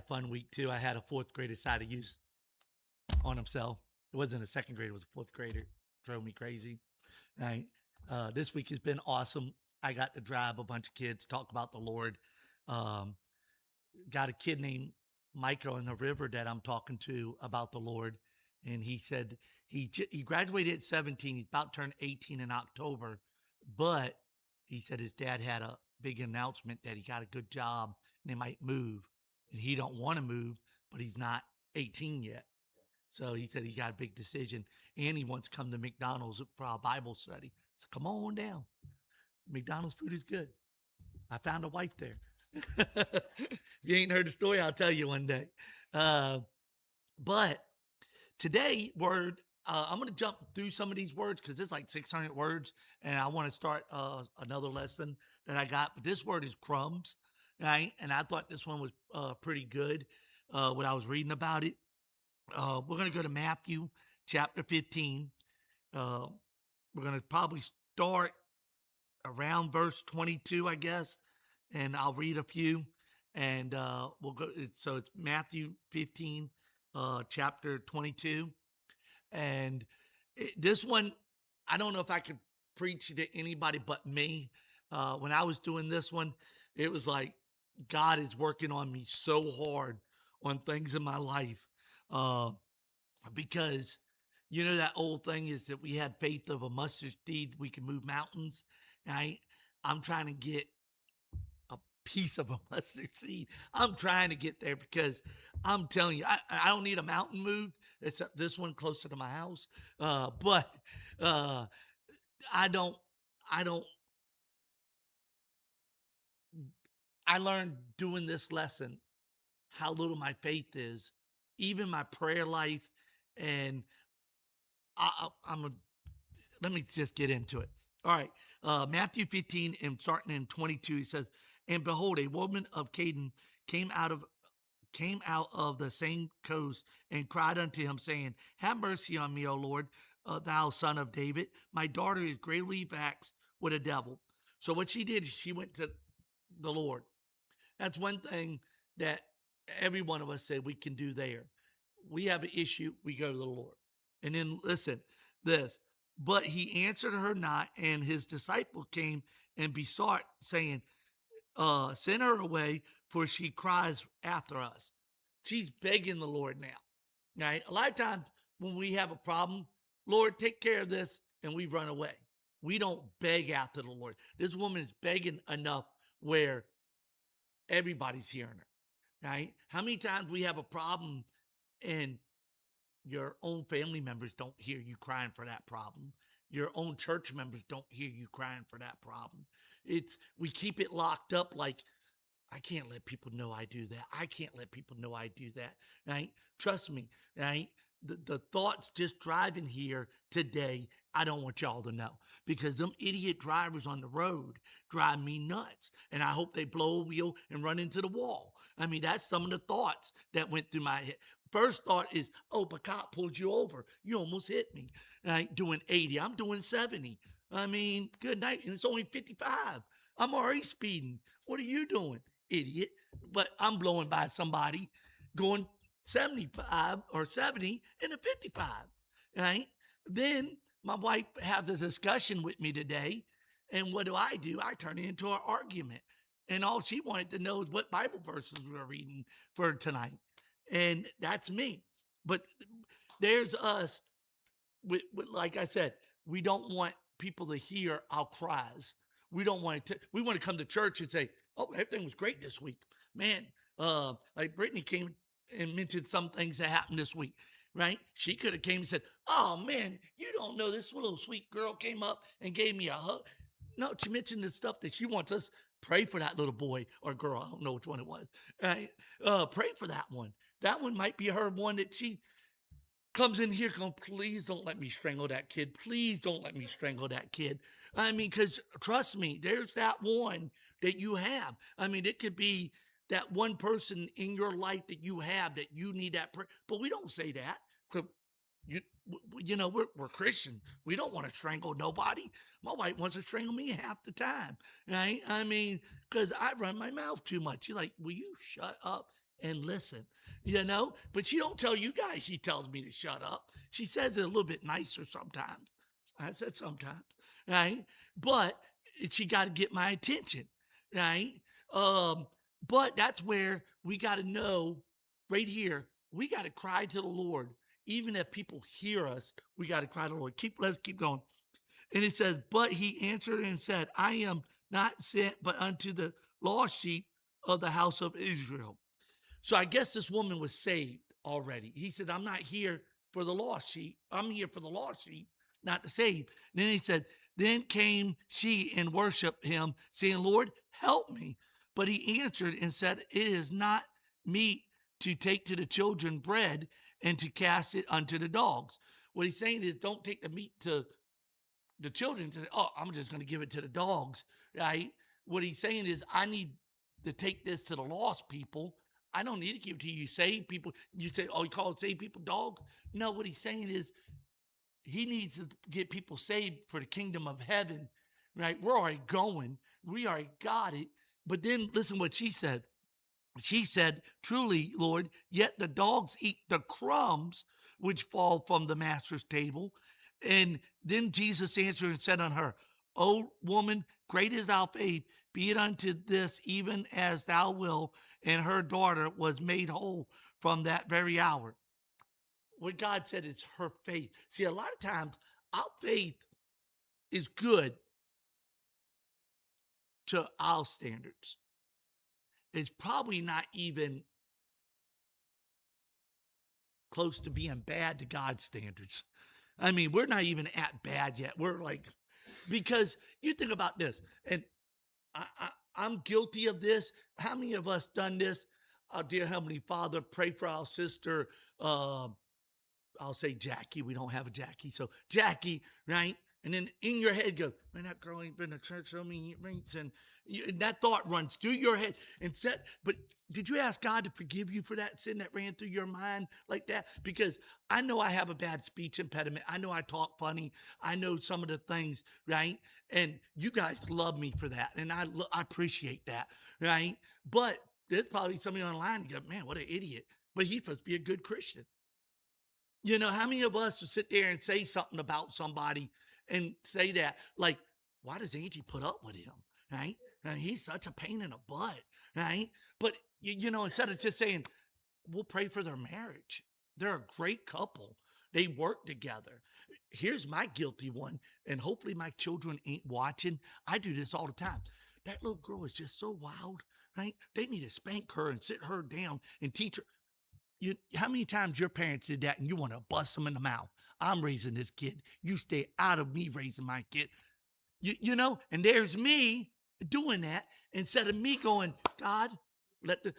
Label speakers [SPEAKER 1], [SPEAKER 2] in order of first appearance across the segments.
[SPEAKER 1] fun week too. I had a fourth grader side of use on himself. It wasn't a second grader; it was a fourth grader. Drove me crazy. Right. This week has been awesome. I got to drive a bunch of kids, talk about the Lord. Um, got a kid named Michael in the river that I'm talking to about the Lord, and he said he graduated at 17. He's about to turn 18 in October, but he said his dad had a big announcement that he got a good job and they might move, and he don't want to move, but he's not 18 yet. So he said he got a big decision, and he wants to come to McDonald's for our Bible study. So come on down. McDonald's food is good. I found a wife there. If you ain't heard the story, I'll tell you one day. Uh, but today, word, I'm going to jump through some of these words because it's like 600 words, and I want to start another lesson that I got. But this word is crumbs, right? And I thought this one was pretty good when I was reading about it. We're going to go to Matthew chapter 15. Uh, we're going to probably start around verse 22, I guess, and I'll read a few, and we'll go. So it's Matthew 15, chapter 22, and this one, I don't know if I could preach it to anybody but me. When I was doing this one, it was like God is working on me so hard on things in my life, uh, because you know that old thing is that we had faith of a mustard seed, we can move mountains. Right? I'm trying to get a piece of a mustard seed. I'm trying to get there because I'm telling you, I don't need a mountain moved, except this one closer to my house. But uh, I don't, I don't, I learned doing this lesson how little my faith is, even my prayer life. And I'm a, let me just get into it. All right. Matthew 15 and starting in 22, he says, and behold, a woman of Canaan came out of the same coast and cried unto him, saying, have mercy on me, O Lord, thou son of David. My daughter is greatly vexed with a devil. So what she did is she went to the Lord. That's one thing that every one of us said we can do there. We have an issue, we go to the Lord. And then listen, this. But he answered her not, and his disciple came and besought, saying, send her away, for she cries after us. She's begging the Lord now. Right? A lot of times when we have a problem, Lord, take care of this, and we run away. We don't beg after the Lord. This woman is begging enough where everybody's hearing her. Right? How many times we have a problem and your own family members don't hear you crying for that problem. Your own church members don't hear you crying for that problem. It's we keep it locked up like I can't let people know I do that. I can't let people know I do that. Right? Trust me, right? The thoughts just driving here today, I don't want y'all to know because them idiot drivers on the road drive me nuts. And I hope they blow a wheel and run into the wall. I mean, that's some of the thoughts that went through my head. First thought is, oh, a cop pulled you over. You almost hit me. Right? Doing 80. I'm doing 70. I mean, good night. And it's only 55. I'm already speeding. What are you doing, idiot? But I'm blowing by somebody going 75 or 70 in a 55. Right? Then my wife has a discussion with me today. And what do? I turn it into an argument. And all she wanted to know is what Bible verses we were reading for tonight. And that's me. But there's us. Like I said, we don't want people to hear our cries. We don't want to. We want to come to church and say, "Oh, everything was great this week, man." Like Brittany came and mentioned some things that happened this week, right? She could have came and said, "Oh man, you don't know this little sweet girl came up and gave me a hug." No, she mentioned the stuff that she wants us pray for that little boy or girl. I don't know which one it was. Right? Pray for that one. That one might be her one that she comes in here going, please don't let me strangle that kid. Please don't let me strangle that kid. I mean, because trust me, there's that one that you have. I mean, it could be that one person in your life that you have that you need that prayer. But we don't say that. You, you know, we're Christian. We don't want to strangle nobody. My wife wants to strangle me half the time, right? I mean, because I run my mouth too much. You're like, will you shut up and listen, but she don't tell you guys she tells me to shut up. She says it a little bit nicer sometimes. I said sometimes, right? But she got to get my attention, right? Um, but that's where we got to know right here, we got to cry to the Lord. Even if people hear us, we got to cry to the Lord. Let's keep going. And it says, but he answered and said, I am not sent but unto the lost sheep of the house of Israel. So I guess this woman was saved already. He said, I'm not here for the lost sheep. I'm here for the lost sheep, not to save. Then he said, then came she and worshiped him, saying, Lord, help me. But he answered and said, it is not meet to take to the children bread and to cast it unto the dogs. What he's saying is, don't take the meat to the children to, oh, I'm just going to give it to the dogs, right? What he's saying is, I need to take this to the lost people. I don't need to give it to you, save people. You say, oh, you call it save people dogs? No, what he's saying is, he needs to get people saved for the kingdom of heaven, right? We're already going, we already got it. But then listen what she said. She said, truly, Lord, yet the dogs eat the crumbs which fall from the master's table. And then Jesus answered and said unto her, O woman, great is thy faith, be it unto this even as thou wilt. And her daughter was made whole from that very hour. What God said is her faith. See, a lot of times our faith is good to our standards. It's probably not even close to being bad to God's standards. I mean, we're not even at bad yet. We're like, because you think about this, and I'm guilty of this. How many of us done this? Our dear Heavenly Father, pray for our sister. I'll say Jackie. We don't have a Jackie, so Jackie, right? And then in your head goes, man, that girl ain't been to church so many weeks, and that thought runs through your head and said, but did you ask God to forgive you for that sin that ran through your mind like that? Because I know I have a bad speech impediment. I know I talk funny. I know some of the things, right? And you guys love me for that, and I appreciate that, right? But there's probably somebody online who go, man, what an idiot. But he's supposed to be a good Christian. How many of us will sit there and say something about somebody and say that, like, why does Angie put up with him? Right? And he's such a pain in the butt, right? But, instead of just saying, we'll pray for their marriage, they're a great couple. They work together. Here's my guilty one, and hopefully my children ain't watching. I do this all the time. That little girl is just so wild, right? They need to spank her and sit her down and teach her. How many times your parents did that and you want to bust them in the mouth? I'm raising this kid. You stay out of me raising my kid. And there's me doing that instead of me going, God, let the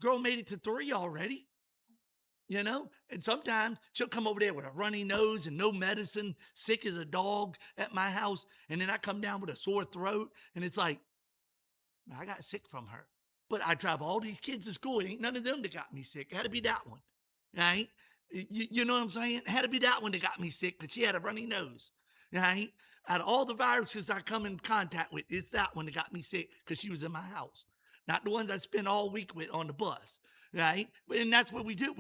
[SPEAKER 1] girl made it to 3 already. And sometimes she'll come over there with a runny nose and no medicine, sick as a dog at my house. And then I come down with a sore throat. And it's like, I got sick from her. But I drive all these kids to school. It ain't none of them that got me sick. It had to be that one, right? You know what I'm saying? It had to be that one that got me sick because she had a runny nose, right? Out of all the viruses I come in contact with, it's that one that got me sick because she was in my house, not the ones I spent all week with on the bus, right? And that's what we do.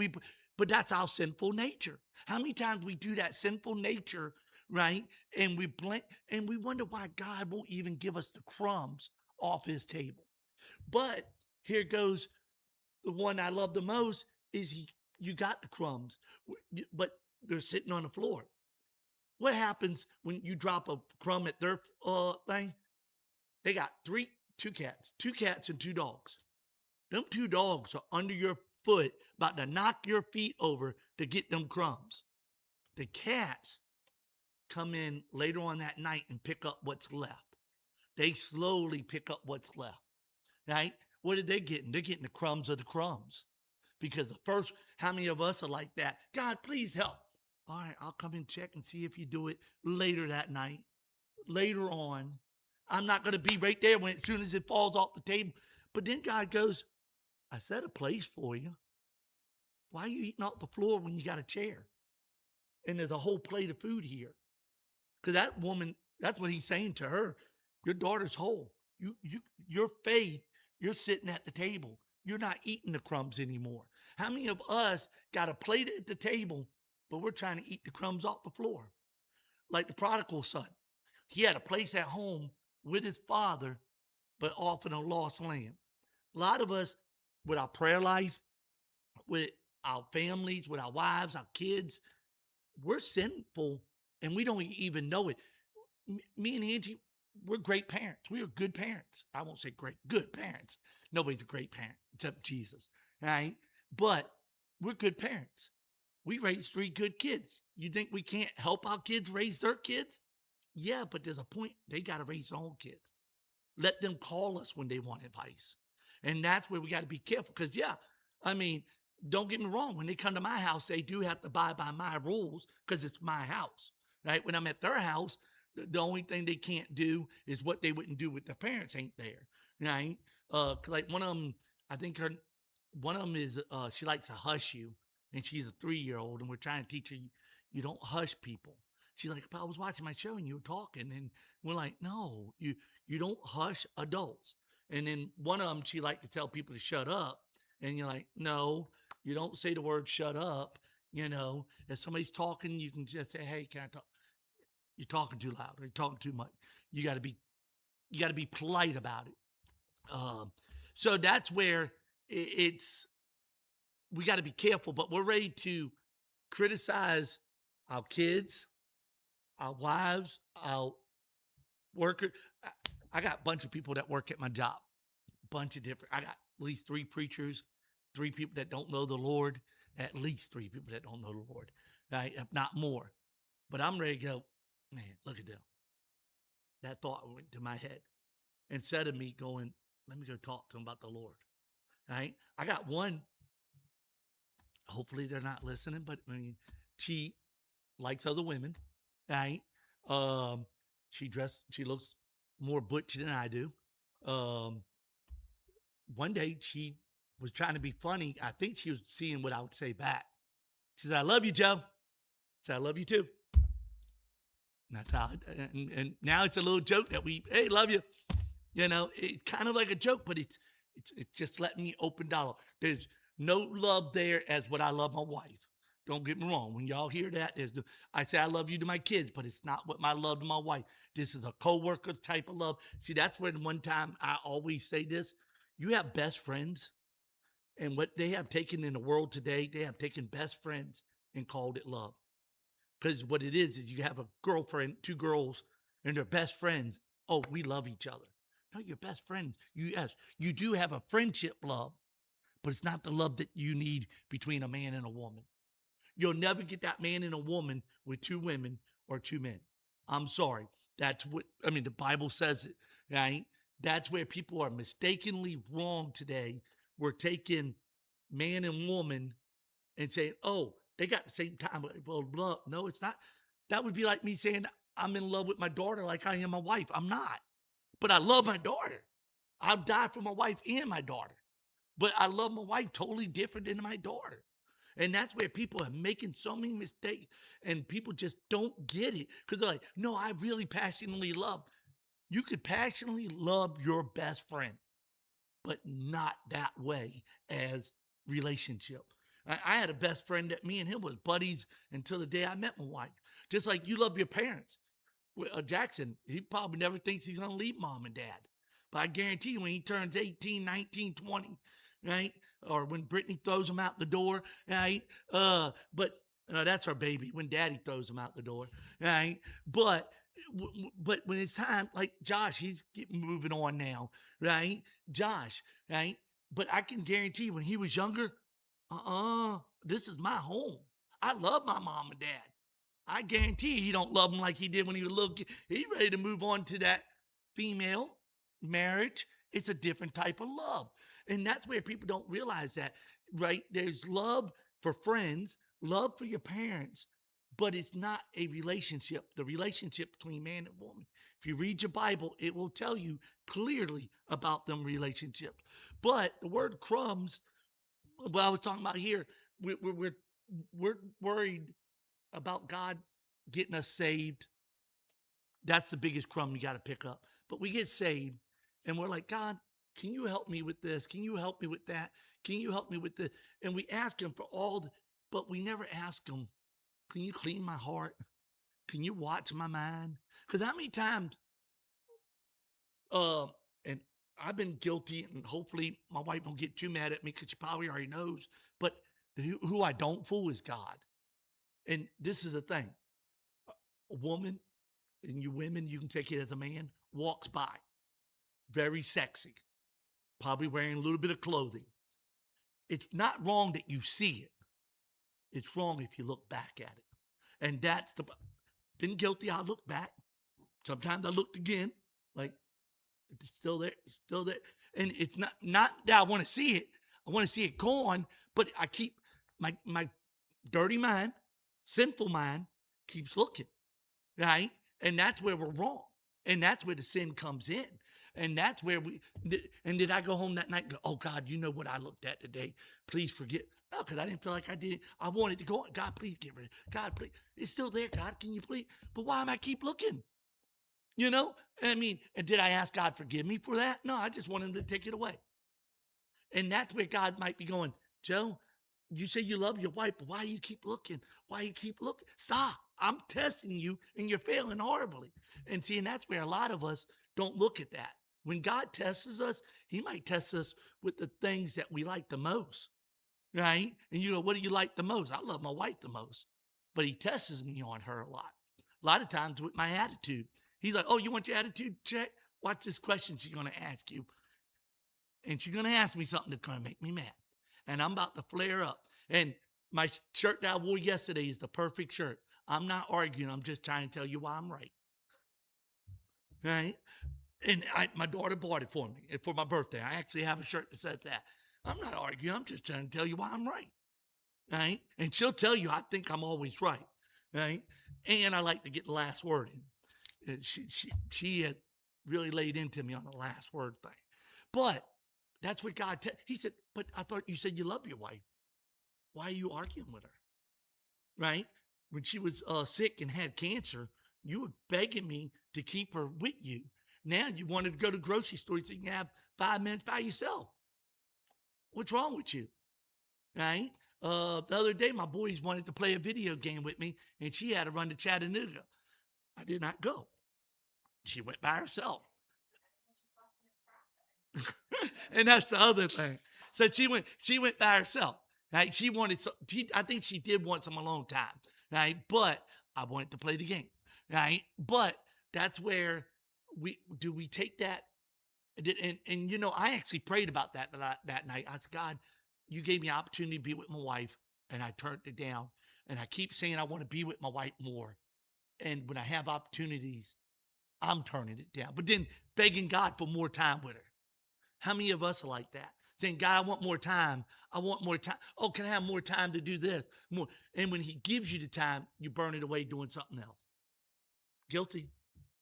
[SPEAKER 1] But that's our sinful nature. How many times we do that sinful nature, right? And we blink and we wonder why God won't even give us the crumbs off his table. But here goes the one I love the most is you got the crumbs, but they're sitting on the floor. What happens when you drop a crumb at their thing? They got two cats and two dogs. Them two dogs are under your foot, about to knock your feet over to get them crumbs. The cats come in later on that night and pick up what's left. They slowly pick up what's left, right? What are they getting? They're getting the crumbs of the crumbs. Because the first, how many of us are like that? God, please help. All right, I'll come and check and see if you do it later that night. Later on. I'm not going to be right there as soon as it falls off the table. But then God goes, I set a place for you. Why are you eating off the floor when you got a chair? And there's a whole plate of food here. Because that woman, that's what he's saying to her. Your daughter's whole. Your faith, you're sitting at the table. you're not eating the crumbs anymore. How many of us got a plate at the table, but we're trying to eat the crumbs off the floor? Like the prodigal son. He had a place at home with his father, but often a lost lamb. A lot of us, with our prayer life, with our families, with our wives, our kids, we're sinful and we don't even know it. Me and Angie, we're great parents. We are good parents. I won't say great, good parents. Nobody's a great parent except Jesus, right? But we're good parents. We raised 3 good kids. You think we can't help our kids raise their kids? Yeah, but there's a point. They got to raise their own kids. Let them call us when they want advice. And that's where we got to be careful. Because, yeah, I mean, don't get me wrong. When they come to my house, they do have to abide by my rules because it's my house, right? When I'm at their house, the only thing they can't do is what they wouldn't do with their parents ain't there, right? Like one of them, I think one of them is, she likes to hush you, and she's a 3-year-old, and we're trying to teach her, you don't hush people. She's like, "But I was watching my show and you were talking," and we're like, "No, you don't hush adults." And then one of them, she liked to tell people to shut up, and you're like, "No, you don't say the word shut up." If somebody's talking, you can just say, "Hey, can I talk?" You're talking too loud or you're talking too much. You got to be you got to be polite about it. Um, so that's where it's we got to be careful, but we're ready to criticize our kids, our wives, our workers. I got a bunch of people that work at my job, bunch of different. I got at least 3 preachers, 3 people that don't know the Lord, at least 3 people that don't know the Lord, right? If not more. But I'm ready to go, man, look at them. That thought went to my head. Instead of me going, let me go talk to them about the Lord, right? I got one, hopefully they're not listening, but I mean, she likes other women, right? Um, she looks more butch than I do. Um, One day she was trying to be funny. I think she was seeing what I would say back. She said, "I love you, Joe." I said, "I love you too." And that's how, and now it's a little joke that hey, love you. It's kind of like a joke, but it's just letting me open dialogue. There's no love there as what I love my wife. Don't get me wrong. When y'all hear that, I say I love you to my kids, but it's not what my love to my wife. This is a coworker type of love. See, that's when one time I always say this: you have best friends, and what they have taken in the world today, they have taken best friends and called it love. Because what it is you have a girlfriend, 2 girls, and they're best friends. Oh, we love each other. No, you're best friends. Yes, you do have a friendship love, but it's not the love that you need between a man and a woman. You'll never get that man and a woman with 2 women or 2 men. I'm sorry. That's what, I mean, the Bible says it, right? That's where people are mistakenly wrong today. We're taking man and woman and saying, "Oh, they got the same time." Well, love. No, it's not. That would be like me saying, "I'm in love with my daughter like I am my wife." I'm not, but I love my daughter. I've died for my wife and my daughter, but I love my wife totally different than my daughter. And that's where people are making so many mistakes and people just don't get it because they're like, "No, I really passionately love." You could passionately love your best friend, but not that way as relationship. I had a best friend that me and him was buddies until the day I met my wife. Just like you love your parents. Jackson, he probably never thinks he's going to leave mom and dad. But I guarantee you when he turns 18, 19, 20, right? Or when Brittany throws him out the door, right? But that's our baby when daddy throws him out the door, right? But but when it's time, like Josh, he's moving on now, right? Josh, right? But I can guarantee when he was younger, this is my home. I love my mom and dad. I guarantee he don't love them like he did when he was a little kid. He ready to move on to that female marriage. It's a different type of love. And that's where people don't realize that, right? There's love for friends, love for your parents, but it's not a relationship. The relationship between man and woman. If you read your Bible, it will tell you clearly about them relationships. But the word crumbs, what I was talking about here, we're worried about God getting us saved. That's the biggest crumb you got to pick up. But we get saved and we're like, "God, Can you help me with this? Can you help me with that? Can you help me with this? And we ask him for but we never ask him, can you clean my heart? Can you watch my mind? Because how many times, uh, and I've been guilty, and hopefully my wife won't get too mad at me because she probably already knows, but who I don't fool is God. And this is the thing, a woman, and you women, you can take it as a man, walks by, very sexy, probably wearing a little bit of clothing. It's not wrong that you see it. It's wrong if you look back at it. And that's been guilty. I look back. Sometimes I looked again, like it's still there, it's still there. And it's not that I want to see it. I want to see it gone, but I keep my dirty mind, sinful mind keeps looking, right? And that's where we're wrong. And that's where the sin comes in. And that's where and did I go home that night and go, oh God, you know what I looked at today? Please forget. No, because I didn't feel like I did it. I wanted to go, God, please get rid of it. God, please. It's still there, God. Can you please? But why am I keep looking? You know? I mean, and did I ask God forgive me for that? No, I just want him to take it away. And that's where God might be going, Joe, you say you love your wife, but why you keep looking? Why you keep looking? Stop. I'm testing you and you're failing horribly. And see, and that's where a lot of us don't look at that. When God tests us, he might test us with the things that we like the most, right? And you go, what do you like the most? I love my wife the most, but he tests me on her a lot. A lot of times with my attitude. He's like, oh, you want your attitude checked? Watch this question she's going to ask you. And she's going to ask me something that's going to make me mad. And I'm about to flare up. And my shirt that I wore yesterday is the perfect shirt. I'm not arguing. I'm just trying to tell you why I'm right. Right? And my daughter bought it for me for my birthday. I actually have a shirt that says that. I'm not arguing. I'm just trying to tell you why I'm right. Right? And she'll tell you I think I'm always right. Right? And I like to get the last word in. She had really laid into me on the last word thing. But that's what God he said, but I thought you said you love your wife. Why are you arguing with her? Right? When she was sick and had cancer, you were begging me to keep her with you. Now you wanted to go to the grocery store so you can have 5 minutes by yourself. What's wrong with you? Right? The other day, my boys wanted to play a video game with me, and she had to run to Chattanooga. I did not go. She went by herself. And that's the other thing. So she went by herself. Right? She wanted some, I think she did want some alone time. Right? But I wanted to play the game. Right? But that's where we take that. And you know, I actually prayed about that night. I said, God, you gave me an opportunity to be with my wife, and I turned it down. And I keep saying I want to be with my wife more. And when I have opportunities, I'm turning it down. But then begging God for more time with her. How many of us are like that? Saying, God, I want more time. I want more time. Oh, can I have more time to do this? More. And when he gives you the time, you burn it away doing something else. Guilty,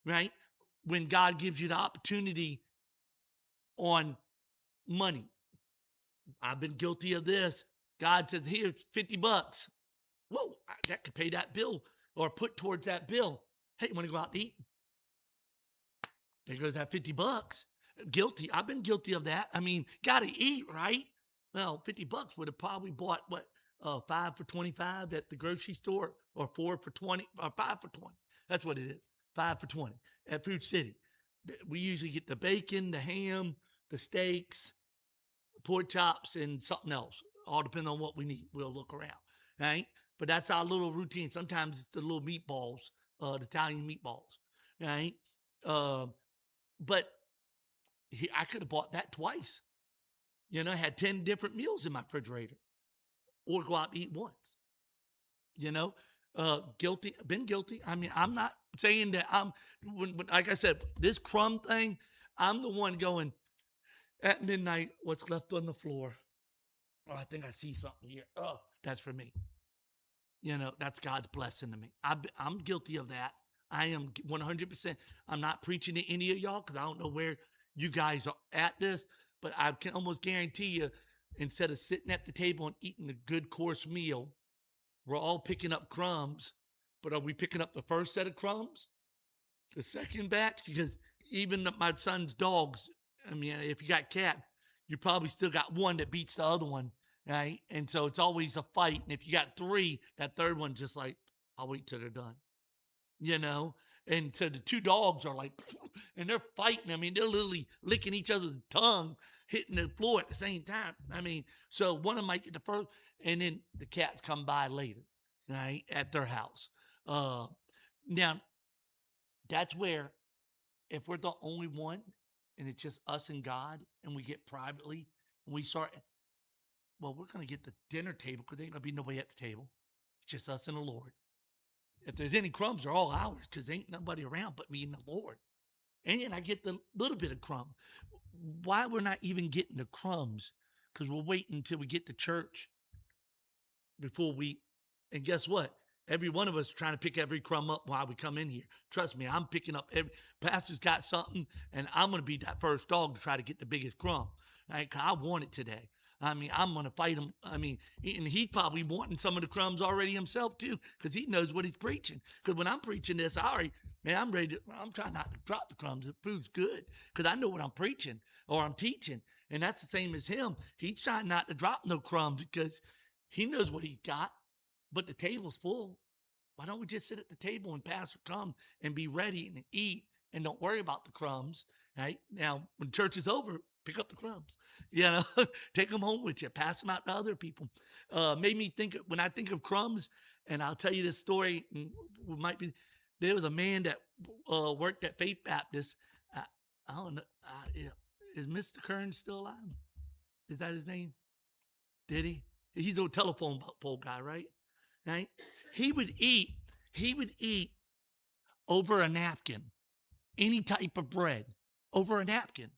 [SPEAKER 1] right? When God gives you the opportunity on money. I've been guilty of this. God says, here's $50. Whoa, that could pay that bill or put towards that bill. Hey, you want to go out to eat? There goes that $50. Guilty. I've been guilty of that. I mean, got to eat, right? Well, $50 would have probably bought 5 for 25 at the grocery store, or 4 for 20, or 5 for 20. That's what it is. 5 for 20 at Food City. We usually get the bacon, the ham, the steaks, pork chops, and something else. All depending on what we need. We'll look around, right? But that's our little routine. Sometimes it's the little meatballs, the Italian meatballs, right? But I could have bought that twice. You know, I had 10 different meals in my refrigerator, or go out and eat once. You know, guilty, been guilty. I mean, I'm not saying that like I said, this crumb thing, I'm the one going at midnight, what's left on the floor? Oh, I think I see something here. Oh, that's for me. You know, that's God's blessing to me. I'm guilty of that. I am 100%. I'm not preaching to any of y'all because I don't know where you guys are at this, but I can almost guarantee you, instead of sitting at the table and eating a good course meal, we're all picking up crumbs. But are we picking up the first set of crumbs? The second batch? Because even my son's dogs, I mean, if you got cat, you probably still got one that beats the other one, right? And so it's always a fight. And if you got three, that third one just like, I'll wait till they're done, you know? And so the two dogs are like, and they're fighting. I mean, they're literally licking each other's tongue, hitting the floor at the same time. I mean, so one of them might get the first, and then the cats come by later, right, at their house. Uh, Now, that's where if we're the only one and it's just us and God and we get privately and we start, well, we're going to get the dinner table because there ain't going to be nobody at the table. It's just us and the Lord. If there's any crumbs, they're all ours because there ain't nobody around but me and the Lord. And then I get the little bit of crumb. Why we're not even getting the crumbs? Because we're waiting until we get to church before we, and guess what? Every one of us trying to pick every crumb up while we come in here. Trust me, I'm picking up every pastor's got something, and I'm gonna be that first dog to try to get the biggest crumb. Right? 'Cause I want it today. I mean, I'm gonna fight him. I mean, and he's probably wanting some of the crumbs already himself too, because he knows what he's preaching. Because when I'm preaching this, man, I'm ready to, I'm trying not to drop the crumbs. The food's good because I know what I'm preaching or I'm teaching. And that's the same as him. He's trying not to drop no crumbs because he knows what he's got, but the table's full. Why don't we just sit at the table and pastor come and be ready and eat and don't worry about the crumbs? Right now, when church is over, pick up the crumbs. You know, take them home with you, pass them out to other people. Made me think when I think of crumbs, and I'll tell you this story. And we might be there was a man that worked at Faith Baptist. I, I don't know. Yeah. Is Mr. Kern still alive? Is that his name? Did he? He's a telephone pole guy, right? Right? He would eat, he would eat over a napkin, any type of bread over a napkin.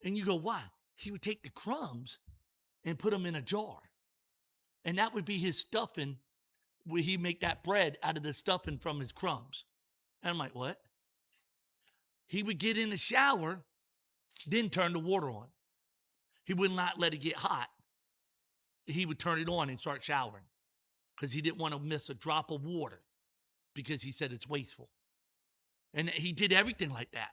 [SPEAKER 1] And you go, why? He would take the crumbs and put them in a jar. And that would be his stuffing where he make that bread out of the stuffing from his crumbs. And I'm like, what? He would get in the shower, then turn the water on. He would not let it get hot. He would turn it on and start showering because he didn't want to miss a drop of water because he said it's wasteful. And he did everything like that.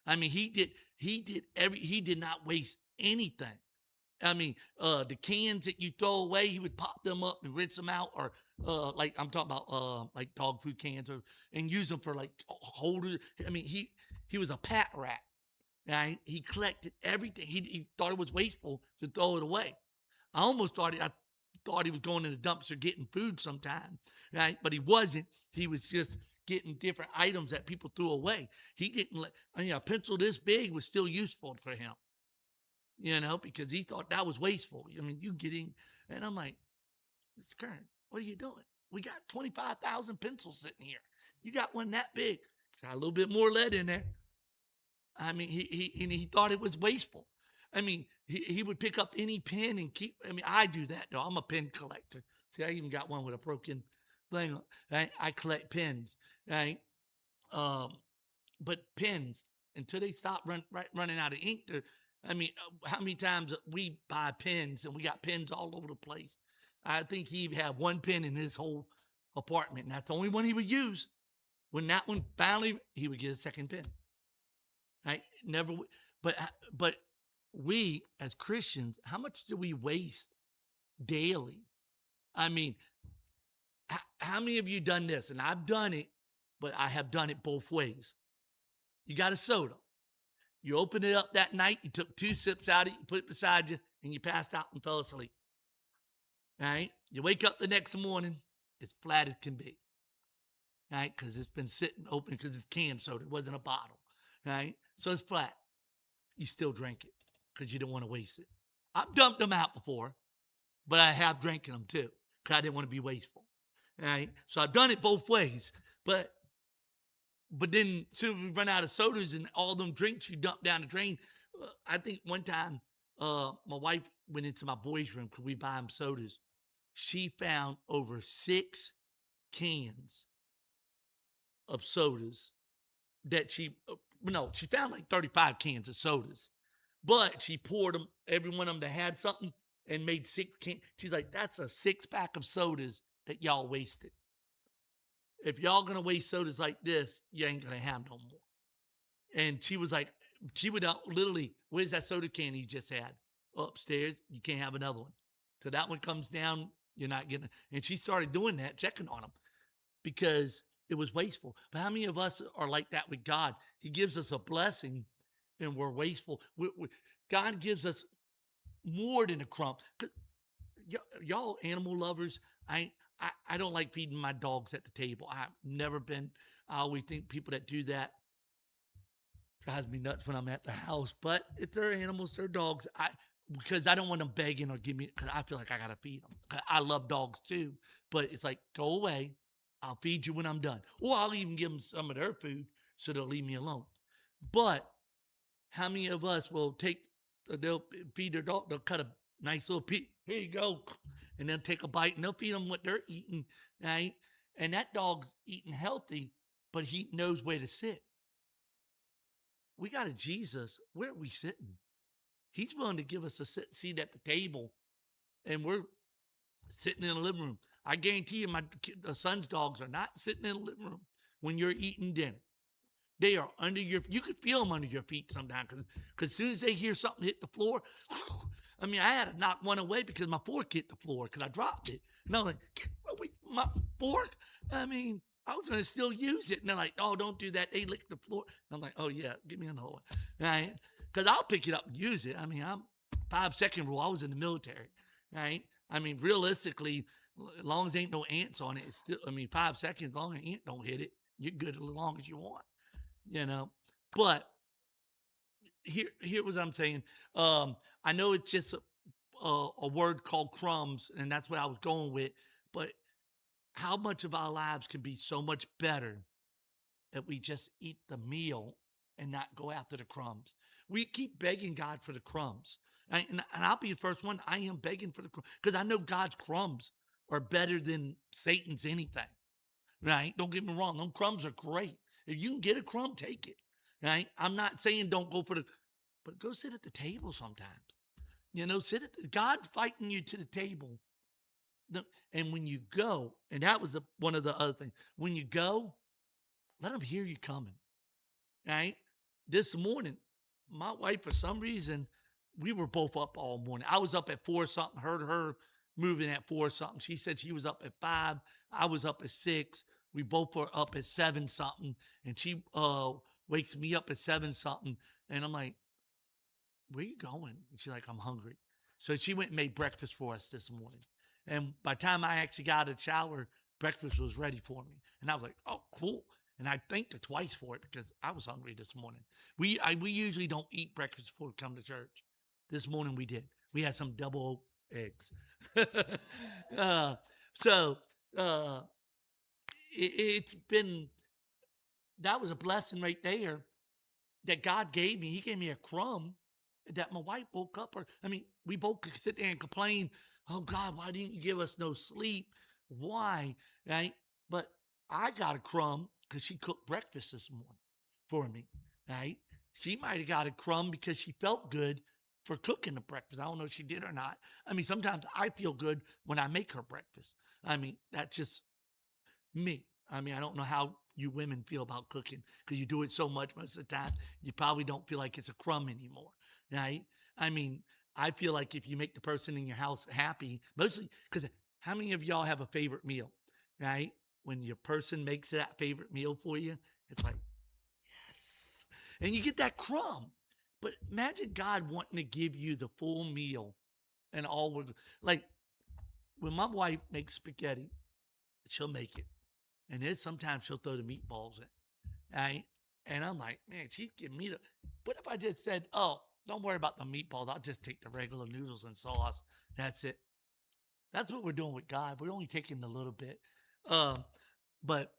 [SPEAKER 1] I mean, he did not waste anything. I mean, the cans that you throw away, he would pop them up and rinse them out, or like I'm talking about, like dog food cans, or and use them for like holders. I mean, he was a pat rat. Right? He collected everything. He thought it was wasteful to throw it away. I thought he was going in the dumpster getting food sometime, right? But he wasn't. He was just getting different items that people threw away. He didn't let, I mean, a pencil this big was still useful for him, because he thought that was wasteful. I mean, you getting, and I'm like, Mr. Kern, what are you doing? We got 25,000 pencils sitting here. You got one that big. Got a little bit more lead in there. I mean, he thought it was wasteful. I mean, he would pick up any pen and keep. I mean, I do that though. I'm a pen collector. See, I even got one with a broken thing. Right? I collect pens. Right? Um, but pens until they stop running out of ink. I mean, how many times we buy pens and we got pens all over the place? I think he had one pen in his whole apartment, and that's the only one he would use. When that one finally, he would get a second pen. Right? Never, but we as Christians, how much do we waste daily? I mean, how many of you done this? And I've done it, but I have done it both ways. You got a soda. You open it up that night, you took 2 sips out of it, you put it beside you, and you passed out and fell asleep. Right? You wake up the next morning, it's flat as can be. Right? Because it's been sitting open because it's canned soda. It wasn't a bottle. Right? So it's flat. You still drink it because you don't want to waste it. I've dumped them out before, but I have drinking them too because I didn't want to be wasteful. Right? So I've done it both ways. But then soon we run out of sodas and all them drinks you dump down the drain. I think one time my wife went into my boys' room because we buy them sodas. She found over 6 cans of sodas that she found like 35 cans of sodas, but she poured them, every one of them that had something, and made 6 cans. She's like, that's a 6-pack of sodas that y'all wasted. If y'all gonna waste sodas like this, you ain't gonna have no more. And she was like, she would literally, where's that soda can you just had? Upstairs, you can't have another one. So that one comes down, you're not getting it. And she started doing that, checking on them because it was wasteful. But how many of us are like that with God? He gives us a blessing and we're wasteful. God gives us more than a crumb. Y'all animal lovers, I don't like feeding my dogs at the table. I've never been. I always think people that do that drives me nuts when I'm at the house. But if they're animals, they're dogs. Because I don't want them begging or give me because I feel like I gotta feed them. I love dogs too, but it's like go away. I'll feed you when I'm done, or I'll even give them some of their food so they'll leave me alone. But how many of us will take? They'll feed their dog. They'll cut a nice little piece. Here you go, and then take a bite, and they'll feed them what they're eating, right? And that dog's eating healthy, but he knows where to sit. We got a Jesus. Where are we sitting? He's willing to give us a seat at the table, and we're sitting in the living room. I guarantee you, my son's dogs are not sitting in the living room when you're eating dinner. They are under your. You could feel them under your feet sometimes because as soon as they hear something hit the floor, I mean, I had to knock one away because my fork hit the floor because I dropped it. And I was like, wait, my fork? I mean, I was going to still use it. And they're like, oh, don't do that. They lick the floor. And I'm like, oh, yeah, give me another one. Right? Because I'll pick it up and use it. I mean, I'm 5-second rule. I was in the military. Right? I mean, realistically, as long as there ain't no ants on it, it's still, I mean, 5 seconds, as long as an ant don't hit it, you're good as long as you want, you know. But here was I'm saying. I know it's just a word called crumbs, and that's what I was going with. But how much of our lives can be so much better if we just eat the meal and not go after the crumbs? We keep begging God for the crumbs. And I'll be the first one. I am begging for the crumbs because I know God's crumbs are better than Satan's anything. Right? Don't get me wrong. Them crumbs are great. If you can get a crumb, take it. Right? I'm not saying don't go for the, but go sit at the table sometimes. You know, God's fighting you to the table. And when you go, and that was one of the other things. When you go, let them hear you coming. Right? This morning, my wife, for some reason, we were both up all morning. I was up at 4 something, heard her moving at 4 something. She said she was up at 5. I was up at 6. We both were up at 7 something. And she wakes me up at 7 something. And I'm like, where you going? And she's like, I'm hungry. So she went and made breakfast for us this morning. And by the time I actually got out of the shower, breakfast was ready for me. And I was like, oh, cool. And I thanked her twice for it because I was hungry this morning. We usually don't eat breakfast before we come to church. This morning we did. We had some double eggs. uh, so uh, it's been, that was a blessing right there that God gave me. He gave me a crumb that my wife woke up. Or I mean, we both could sit there and complain, "Oh God, why didn't you give us no sleep? Why?" Right? But I got a crumb because she cooked breakfast this morning for me. Right? She might have got a crumb because she felt good for cooking the breakfast. I don't know if she did or not. I mean, sometimes I feel good when I make her breakfast. I mean, that's just me. I mean, I don't know how you women feel about cooking because you do it so much most of the time. You probably don't feel like it's a crumb anymore, right? I mean, I feel like if you make the person in your house happy, mostly because how many of y'all have a favorite meal, right? When your person makes that favorite meal for you, it's like, yes. And you get that crumb. But imagine God wanting to give you the full meal and all we're like when my wife makes spaghetti, she'll make it. And then sometimes she'll throw the meatballs in. Right? And I'm like, man, she's giving me the. What if I just said, oh, don't worry about the meatballs. I'll just take the regular noodles and sauce. That's it. That's what we're doing with God. We're only taking a little bit. Um, but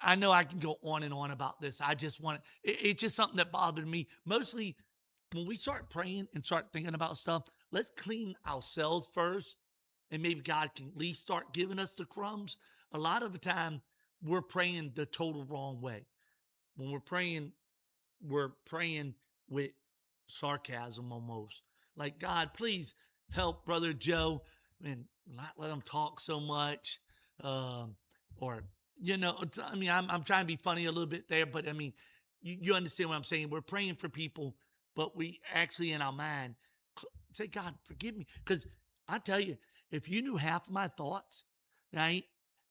[SPEAKER 1] I know I can go on and on about this. I just want it's just something that bothered me. Mostly when we start praying and start thinking about stuff, let's clean ourselves first. And maybe God can at least start giving us the crumbs. A lot of the time, we're praying the total wrong way. When we're praying with sarcasm almost. Like, God, please help Brother Joe and not let him talk so much. Um, or, I mean, I'm trying to be funny a little bit there, but I mean, you understand what I'm saying? We're praying for people, but we actually in our mind say, God, forgive me. Because I tell you, if you knew half of my thoughts, right,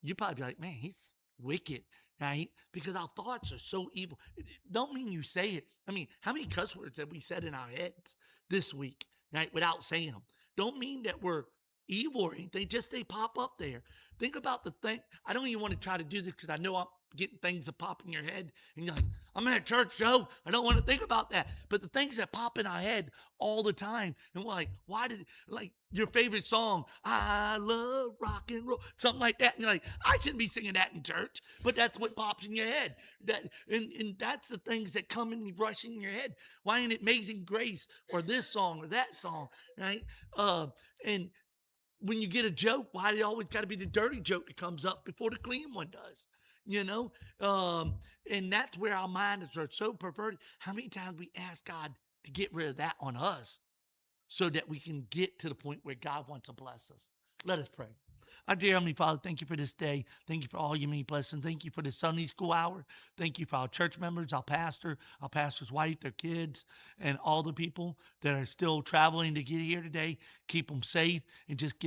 [SPEAKER 1] you'd probably be like, man, he's wicked, right? Because our thoughts are so evil. It don't mean you say it. I mean, how many cuss words have we said in our heads this week, right, without saying them? Don't mean that we're evil or anything, just they pop up there. Think about the thing. I don't even want to try to do this because I know I'm getting things that pop in your head. And you're like, I'm at church, Joe. I don't want to think about that. But the things that pop in our head all the time. And we're like, why did, like, your favorite song, I love rock and roll, something like that. And you're like, I shouldn't be singing that in church. But that's what pops in your head. And that's the things that come and rush in your head. Why ain't it Amazing Grace or this song or that song, right? And when you get a joke, why do you always got to be the dirty joke that comes up before the clean one does? You know, and that's where our minds are so perverted. How many times we ask God to get rid of that on us so that we can get to the point where God wants to bless us? Let us pray. Our dear Heavenly Father, thank you for this day. Thank you for all your many blessings. Thank you for the Sunday school hour. Thank you for our church members, our pastor, our pastor's wife, their kids, and all the people that are still traveling to get here today. Keep them safe and just give